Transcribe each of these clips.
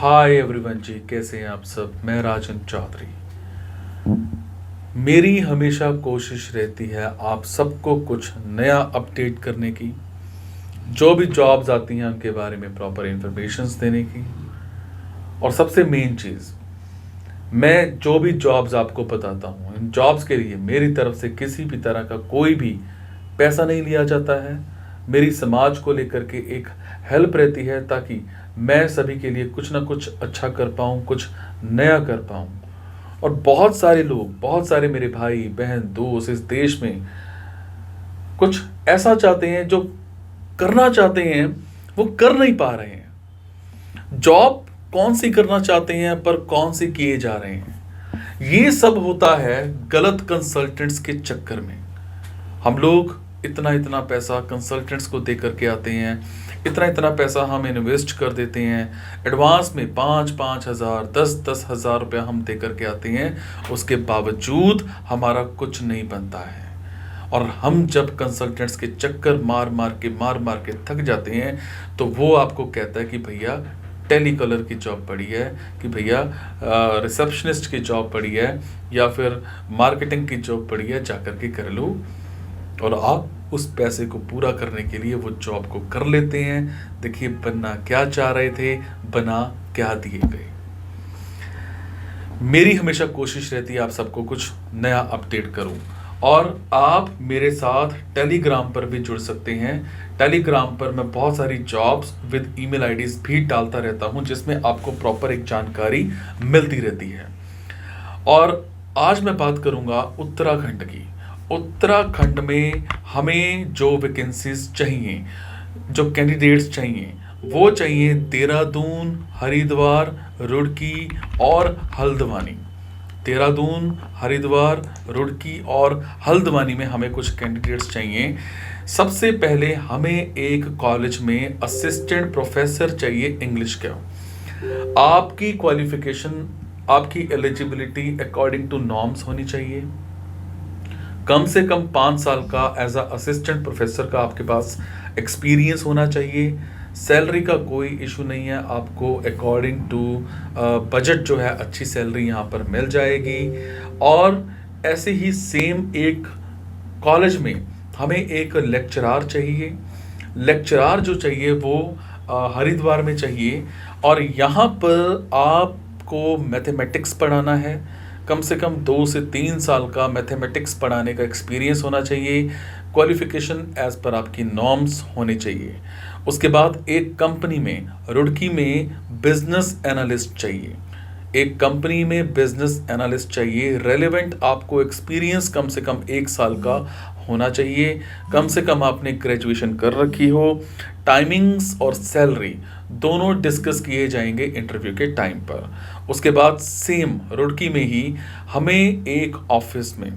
Hi everyone जी, कैसे हैं आप सब। मैं राजन चौधरी। मेरी हमेशा कोशिश रहती है आप सबको कुछ नया अपडेट करने की, जो भी जॉब्स आती हैं उनके बारे में प्रॉपर इंफॉर्मेशंस देने की। और सबसे मेन चीज़, मैं जो भी जॉब्स आपको बताता हूँ, इन जॉब्स के लिए मेरी तरफ से किसी भी तरह का कोई भी पैसा नहीं लिया जाता है। मेरी समाज को लेकर के एक हेल्प रहती है ताकि मैं सभी के लिए कुछ ना कुछ अच्छा कर पाऊँ, कुछ नया कर पाऊँ। और बहुत सारे लोग, बहुत सारे मेरे भाई बहन दोस्त इस देश में कुछ ऐसा चाहते हैं, जो करना चाहते हैं वो कर नहीं पा रहे हैं। जॉब कौन सी करना चाहते हैं पर कौन सी किए जा रहे हैं। ये सब होता है गलत कंसल्टेंट्स के चक्कर में। हम लोग इतना इतना पैसा कंसल्टेंट्स को दे करके आते हैं, इतना इतना पैसा हम इन्वेस्ट कर देते हैं एडवांस में, 5,000 10,000 रुपया हम दे करके आते हैं। उसके बावजूद हमारा कुछ नहीं बनता है। और हम जब कंसल्टेंट्स के चक्कर मार मार के थक जाते हैं तो वो आपको कहता है कि भैया टेली कलर की जॉब पड़ी है, कि भैया रिसेप्शनिस्ट की जॉब पड़ी है, या फिर मार्केटिंग की जॉब पड़ी है, जाकर के कर लो। और आप उस पैसे को पूरा करने के लिए वो जॉब को कर लेते हैं। देखिए, बनना क्या चाह रहे थे, बना क्या दिए गए। मेरी हमेशा कोशिश रहती है आप सबको कुछ नया अपडेट करूं। और आप मेरे साथ टेलीग्राम पर भी जुड़ सकते हैं। टेलीग्राम पर मैं बहुत सारी जॉब्स विद ईमेल आईडीज भी डालता रहता हूं, जिसमें आपको प्रॉपर एक जानकारी मिलती रहती है। और आज मैं बात करूंगा उत्तराखंड की। उत्तराखंड में हमें जो वैकेंसीज चाहिए, जो कैंडिडेट्स चाहिए, वो चाहिए देहरादून, हरिद्वार, रुड़की और हल्द्वानी। देहरादून, हरिद्वार, रुड़की और हल्द्वानी में हमें कुछ कैंडिडेट्स चाहिए। सबसे पहले हमें एक कॉलेज में असिस्टेंट प्रोफेसर चाहिए इंग्लिश का। आपकी क्वालिफिकेशन, आपकी एलिजिबिलिटी अकॉर्डिंग टू नॉर्म्स होनी चाहिए। कम से कम 5 साल का एज अ असिस्टेंट प्रोफेसर का आपके पास एक्सपीरियंस होना चाहिए। सैलरी का कोई इशू नहीं है, आपको अकॉर्डिंग टू बजट जो है अच्छी सैलरी यहाँ पर मिल जाएगी। और ऐसे ही सेम एक कॉलेज में हमें एक लेक्चरार चाहिए। लेक्चरार जो चाहिए वो हरिद्वार में चाहिए। और यहाँ पर आपको मैथमेटिक्स पढ़ाना है। कम से कम 2 से 3 साल का मैथमेटिक्स पढ़ाने का एक्सपीरियंस होना चाहिए। क्वालिफिकेशन एज पर आपकी नॉर्म्स होनी चाहिए। उसके बाद एक कंपनी में, रुड़की में बिजनेस एनालिस्ट चाहिए। एक कंपनी में बिजनेस एनालिस्ट चाहिए। रेलेवेंट आपको एक्सपीरियंस कम से कम 1 साल का होना चाहिए। कम से कम आपने ग्रेजुएशन कर रखी हो। टाइमिंग्स और सैलरी दोनों डिस्कस किए जाएंगे इंटरव्यू के टाइम पर। उसके बाद सेम रुड़की में ही हमें एक ऑफिस में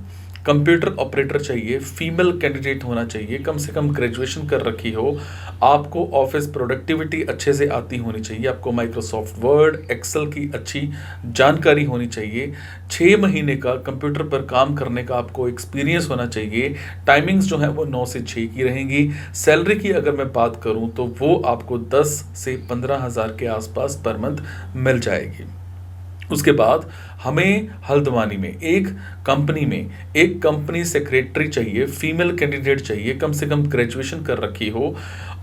कंप्यूटर ऑपरेटर चाहिए। फीमेल कैंडिडेट होना चाहिए, कम से कम ग्रेजुएशन कर रखी हो। आपको ऑफिस प्रोडक्टिविटी अच्छे से आती होनी चाहिए। आपको माइक्रोसॉफ्ट वर्ड, एक्सेल की अच्छी जानकारी होनी चाहिए। 6 महीने का कंप्यूटर पर काम करने का आपको एक्सपीरियंस होना चाहिए। टाइमिंग्स जो है वो 9 से 6 की रहेंगी। सैलरी की अगर मैं बात करूं तो वो आपको 10 से 15,000 के आसपास पर मंथ मिल जाएगी। उसके बाद हमें हल्द्वानी में एक कंपनी सेक्रेटरी चाहिए। फीमेल कैंडिडेट चाहिए, कम से कम ग्रेजुएशन कर रखी हो।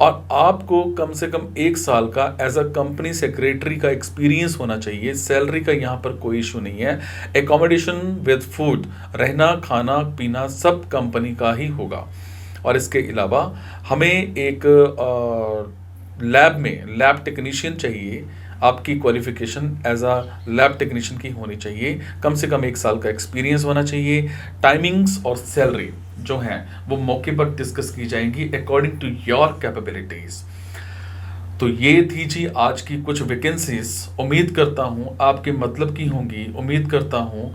और आपको कम से कम 1 साल का एज अ कंपनी सेक्रेटरी का एक्सपीरियंस होना चाहिए। सैलरी का यहाँ पर कोई इशू नहीं है। एकोमोडेशन विद फूड, रहना खाना पीना सब कंपनी का ही होगा। और इसके अलावा हमें एक लैब टेक्नीशियन चाहिए। आपकी qualification as a lab technician की होनी चाहिए। कम से कम 1 साल का एक्सपीरियंस होना चाहिए। टाइमिंग्स और सैलरी जो हैं वो मौके पर डिस्कस की जाएंगी अकॉर्डिंग टू योर कैपेबिलिटीज। तो ये थी जी आज की कुछ वैकेंसीज। उम्मीद करता हूँ आपके मतलब की होंगी। उम्मीद करता हूँ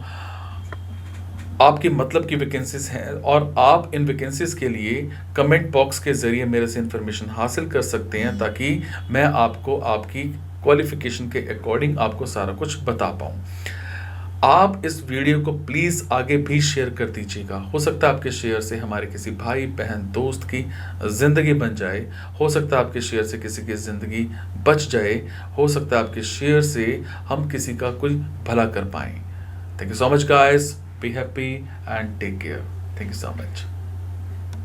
आपके मतलब की वैकेंसीज हैं और आप इन वैकेंसीज के लिए कमेंट बॉक्स के ज़रिए मेरे से इन्फॉर्मेशन हासिल कर सकते हैं, ताकि मैं आपको आपकी क्वालिफिकेशन के अकॉर्डिंग आपको सारा कुछ बता पाऊँ। आप इस वीडियो को प्लीज़ आगे भी शेयर कर दीजिएगा। हो सकता है आपके शेयर से हमारे किसी भाई, बहन, दोस्त की ज़िंदगी बन जाए। हो सकता है आपके शेयर से किसी की ज़िंदगी बच जाए। हो सकता है आपके शेयर से हम किसी का कोई भला कर पाएँ। Thank you so much guys. Be happy and take care. Thank you so much.